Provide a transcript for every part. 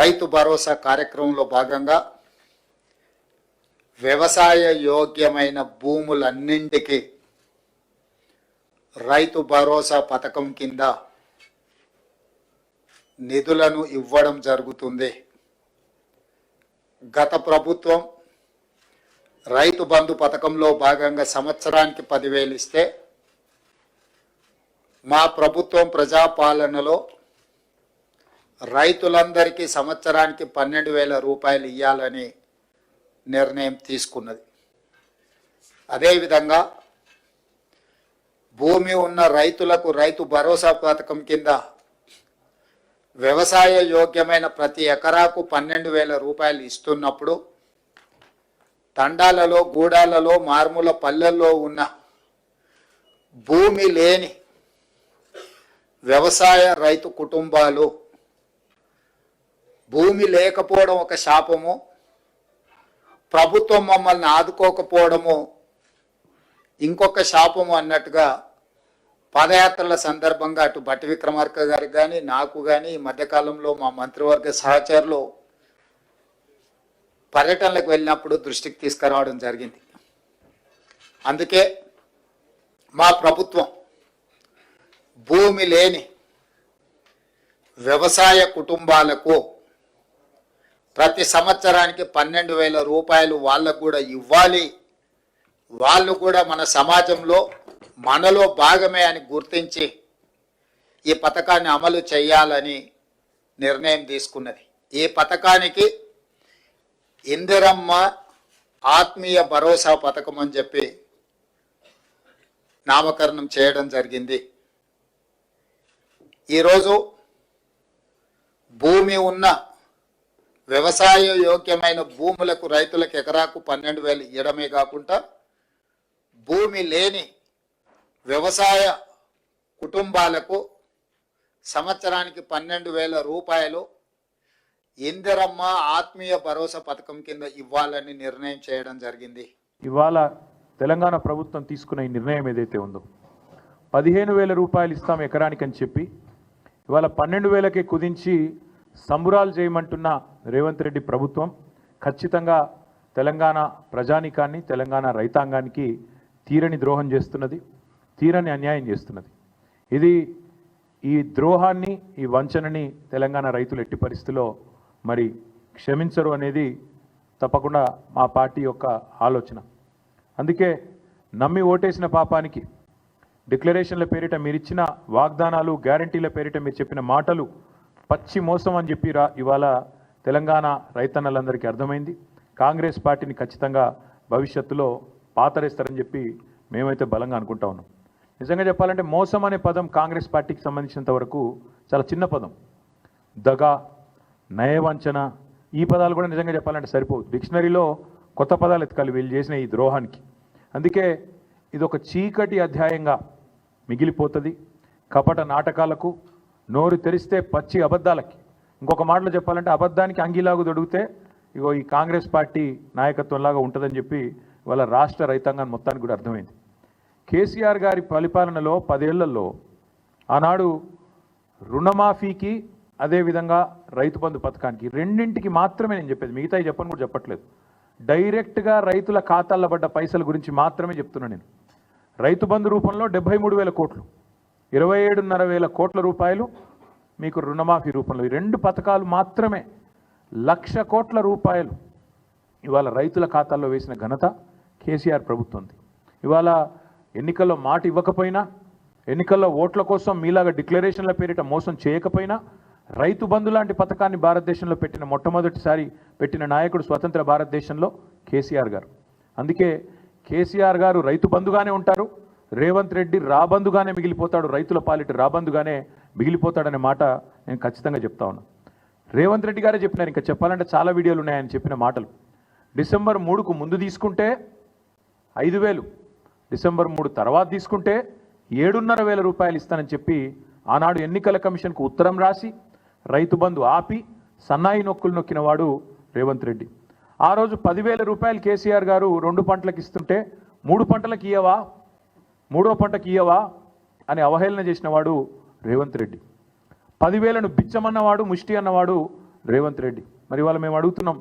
రైతు భరోసా కార్యక్రమంలో భాగంగా వ్యవసాయ యోగ్యమైన భూములన్నింటికి రైతు భరోసా పథకం కింద నిధులను ఇవ్వడం జరుగుతుంది. గత ప్రభుత్వం రైతు బంధు పథకంలో భాగంగా సంవత్సరానికి 10,000 ఇస్తే మా ప్రభుత్వం ప్రజాపాలనలో రైతులందరికీ సంవత్సరానికి 12,000 రూపాయలు ఇవ్వాలని నిర్ణయం తీసుకున్నది. అదేవిధంగా భూమి ఉన్న రైతులకు రైతు భరోసా పథకం కింద వ్యవసాయ యోగ్యమైన ప్రతి ఎకరాకు 12,000 రూపాయలు ఇస్తున్నప్పుడు తండాలలో, గూడాలలో, మారుమూల పల్లెల్లో ఉన్న భూమి లేని వ్యవసాయ రైతు కుటుంబాలు భూమి లేకపోవడం ఒక శాపము, ప్రభుత్వం మమ్మల్ని ఆదుకోకపోవడము ఇంకొక శాపము అన్నట్టుగా పాదయాత్రల సందర్భంగా అటు భట్టి విక్రమార్క గారికి కానీ నాకు కానీ ఈ మధ్యకాలంలో మా మంత్రివర్గ సహచరులు పర్యటనలకు వెళ్ళినప్పుడు దృష్టికి తీసుకురావడం జరిగింది. అందుకే మా ప్రభుత్వం భూమి లేని వ్యవసాయ కుటుంబాలకు ప్రతి సంవత్సరానికి 12,000 రూపాయలు వాళ్ళకు కూడా ఇవ్వాలి, వాళ్ళు కూడా మన సమాజంలో మనలో భాగమే అని గుర్తించి ఈ పథకాన్ని అమలు చేయాలని నిర్ణయం తీసుకున్నది. ఈ పథకానికి ఇందిరమ్మ ఆత్మీయ భరోసా పథకం అని చెప్పి నామకరణం చేయడం జరిగింది. ఈరోజు భూమి ఉన్న వ్యవసాయ యోగ్యమైన భూములకు రైతులకు ఎకరాకు 12,000 ఇవ్వడమే కాకుండా భూమి లేని వ్యవసాయ కుటుంబాలకు సంవత్సరానికి 12,000 రూపాయలు ఇందిరమ్మ ఆత్మీయ భరోసా పథకం కింద ఇవ్వాలని నిర్ణయం చేయడం జరిగింది. ఇవాళ తెలంగాణ ప్రభుత్వం తీసుకున్న ఈ నిర్ణయం ఏదైతే ఉందో 15,000 రూపాయలు ఇస్తాం ఎకరానికి అని చెప్పి ఇవాళ 12,000కే కుదించి సంబురాలు చేయమంటున్న రేవంత్ రెడ్డి ప్రభుత్వం ఖచ్చితంగా తెలంగాణ ప్రజానీకాన్ని, తెలంగాణ రైతాంగానికి తీరని ద్రోహం చేస్తున్నది, తీరని అన్యాయం చేస్తున్నది. ఈ ద్రోహాన్ని, ఈ వంచనని తెలంగాణ రైతులు ఎట్టి పరిస్థితిలో మరి క్షమించరు అనేది తప్పకుండా మా పార్టీ యొక్క ఆలోచన. అందుకే నమ్మి ఓటేసిన పాపానికి డిక్లరేషన్ల పేరిట మీరు ఇచ్చిన వాగ్దానాలు, గ్యారంటీల పేరిట మీరు చెప్పిన మాటలు పచ్చి మోసం అని చెప్పి ఇవాళ తెలంగాణ రైతన్నలందరికీ అర్థమైంది. కాంగ్రెస్ పార్టీని ఖచ్చితంగా భవిష్యత్తులో పాతరేస్తారని చెప్పి మేమైతే బలంగా అనుకుంటా ఉన్నాం. నిజంగా చెప్పాలంటే మోసం అనే పదం కాంగ్రెస్ పార్టీకి సంబంధించినంత వరకు చాలా చిన్న పదం. దగా, నయవంచన, ఈ పదాలు కూడా నిజంగా చెప్పాలంటే సరిపోదు. డిక్షనరీలో కొత్త పదాలు ఎత్తుకాలి వీళ్ళు చేసిన ఈ ద్రోహానికి. అందుకే ఇది ఒక చీకటి అధ్యాయంగా మిగిలిపోతుంది. కపట నాటకాలకు, నోరు తెరిస్తే పచ్చి అబద్ధాలకి, ఇంకొక మాటలో చెప్పాలంటే అబద్ధానికి అంగీలాగు దొడిగితే ఇగో ఈ కాంగ్రెస్ పార్టీ నాయకత్వంలాగా ఉంటుందని చెప్పి వాళ్ళ రాష్ట్ర రైతాంగాన్ని మొత్తానికి కూడా అర్థమైంది. కేసీఆర్ గారి పరిపాలనలో 10 ఏళ్లలో ఆనాడు రుణమాఫీకి, అదేవిధంగా రైతు బంధు పథకానికి రెండింటికి మాత్రమే నేను చెప్పేది, మిగతా చెప్పని కూడా చెప్పట్లేదు. డైరెక్ట్గా రైతుల ఖాతాల్లో పడ్డ పైసల గురించి మాత్రమే చెప్తున్నాను నేను. రైతు బంధు రూపంలో 73,000 కోట్లు, 27,500 కోట్ల రూపాయలు మీకు రుణమాఫీ రూపంలో, ఈ 2 పథకాలు మాత్రమే 1,00,000 కోట్ల రూపాయలు ఇవాళ రైతుల ఖాతాల్లో వేసిన ఘనత కేసీఆర్ ప్రభుత్వంది. ఇవాళ ఎన్నికల్లో మాట ఇవ్వకపోయినా, ఎన్నికల్లో ఓట్ల కోసం మీలాగా డిక్లరేషన్ల పేరిట మోసం చేయకపోయినా, రైతు బంధు లాంటి పథకాన్ని భారతదేశంలో మొట్టమొదటిసారి పెట్టిన నాయకుడు స్వతంత్ర భారతదేశంలో కేసీఆర్ గారు. అందుకే కేసీఆర్ గారు రైతు బంధుగానే ఉంటారు, రేవంత్ రెడ్డి రాబందుగానే మిగిలిపోతాడు, రైతుల పాలిట రాబందుగానే మిగిలిపోతాడనే మాట నేను ఖచ్చితంగా చెప్తా ఉన్నాను. రేవంత్ రెడ్డి గారే చెప్పినారు, ఇంకా చెప్పాలంటే చాలా వీడియోలు ఉన్నాయని చెప్పిన మాటలు. డిసెంబర్ 3కు ముందు తీసుకుంటే 5,000, డిసెంబర్ 3 తర్వాత తీసుకుంటే 7,500 రూపాయలు ఇస్తానని చెప్పి ఆనాడు ఎన్నికల కమిషన్కు ఉత్తరం రాసి రైతు బంధు ఆపి సన్నాయి నొక్కులు నొక్కిన వాడు రేవంత్ రెడ్డి. ఆ రోజు 10,000 రూపాయలు కేసీఆర్ గారు 2 పంటలకు ఇస్తుంటే 3 పంటలకు ఇయ్యవా, 3వ పంటకి ఇయ్యవా అని అవహేళన చేసిన వాడు రేవంత్ రెడ్డి. 10,000ను బిచ్చమన్నవాడు, ముష్టి అన్నవాడు రేవంత్ రెడ్డి. మరి ఇవాళ మేము అడుగుతున్నాం,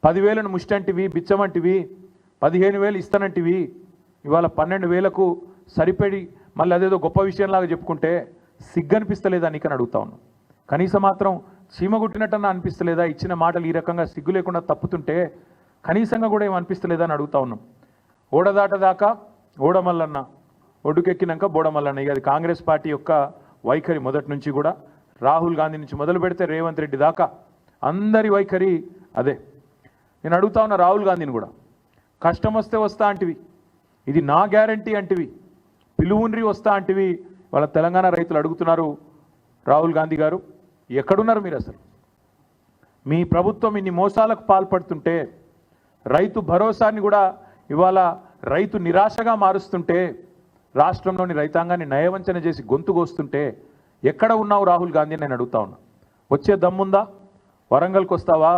10,000ను ముష్టంటివి, బిచ్చమంటివి, 15,000 ఇస్తానంటివి, ఇవాళ 12,000కు సరిపడి మళ్ళీ అదేదో గొప్ప విషయంలాగా చెప్పుకుంటే సిగ్గనిపిస్తలేదా నీకని అడుగుతా ఉన్నాం. కనీసం మాత్రం చీమగుట్టినట్టన్నా అనిపిస్తలేదా? ఇచ్చిన మాటలు ఈ రకంగా సిగ్గు లేకుండా తప్పుతుంటే కనీసంగా కూడా ఏం అనిపిస్తలేదా అని అడుగుతా ఉన్నాం. ఓడదాటదాకా ఓడమల్లన్న, ఒడ్డుకెక్కినాక బోడమల్లన్న. ఇక అది కాంగ్రెస్ పార్టీ యొక్క వైఖరి మొదటి నుంచి కూడా. రాహుల్ గాంధీ నుంచి మొదలు పెడితే రేవంత్ రెడ్డి దాకా అందరి వైఖరి అదే. నేను అడుగుతా ఉన్నా రాహుల్ గాంధీని కూడా, కష్టం వస్తే వస్తా అంటివి, ఇది నా గ్యారంటీ అంటివి, పిలువుండ్రి వస్తా అంటివి. వాళ్ళ తెలంగాణ రైతులు అడుగుతున్నారు, రాహుల్ గాంధీ గారు ఎక్కడున్నారు మీరు? అసలు మీ ప్రభుత్వం ఇన్ని మోసాలకు పాల్పడుతుంటే, రైతు భరోసాని కూడా ఇవాళ రైతు నిరాశగా మారుస్తుంటే, రాష్ట్రంలోని రైతాంగాన్ని నయవంచన చేసి గొంతు కోస్తుంటే ఎక్కడ ఉన్నావు రాహుల్ గాంధీ అని నేను అడుగుతా ఉన్నా. వచ్చే దమ్ముందా? వరంగల్కి వస్తావా?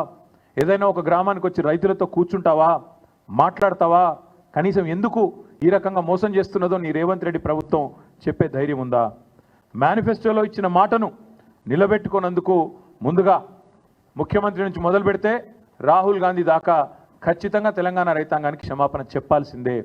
ఏదైనా ఒక గ్రామానికి వచ్చి రైతులతో కూర్చుంటావా? మాట్లాడతావా? కనీసం ఎందుకు ఈ రకంగా మోసం చేస్తున్నదో నీ రేవంత్ రెడ్డి ప్రభుత్వం చెప్పే ధైర్యం ఉందా? మేనిఫెస్టోలో ఇచ్చిన మాటను నిలబెట్టుకున్నందుకు ముందుగా ముఖ్యమంత్రి నుంచి మొదలు పెడితే రాహుల్ గాంధీ దాకా ఖచ్చితంగా తెలంగాణ రైతాంగానికి క్షమాపణ చెప్పాల్సిందే.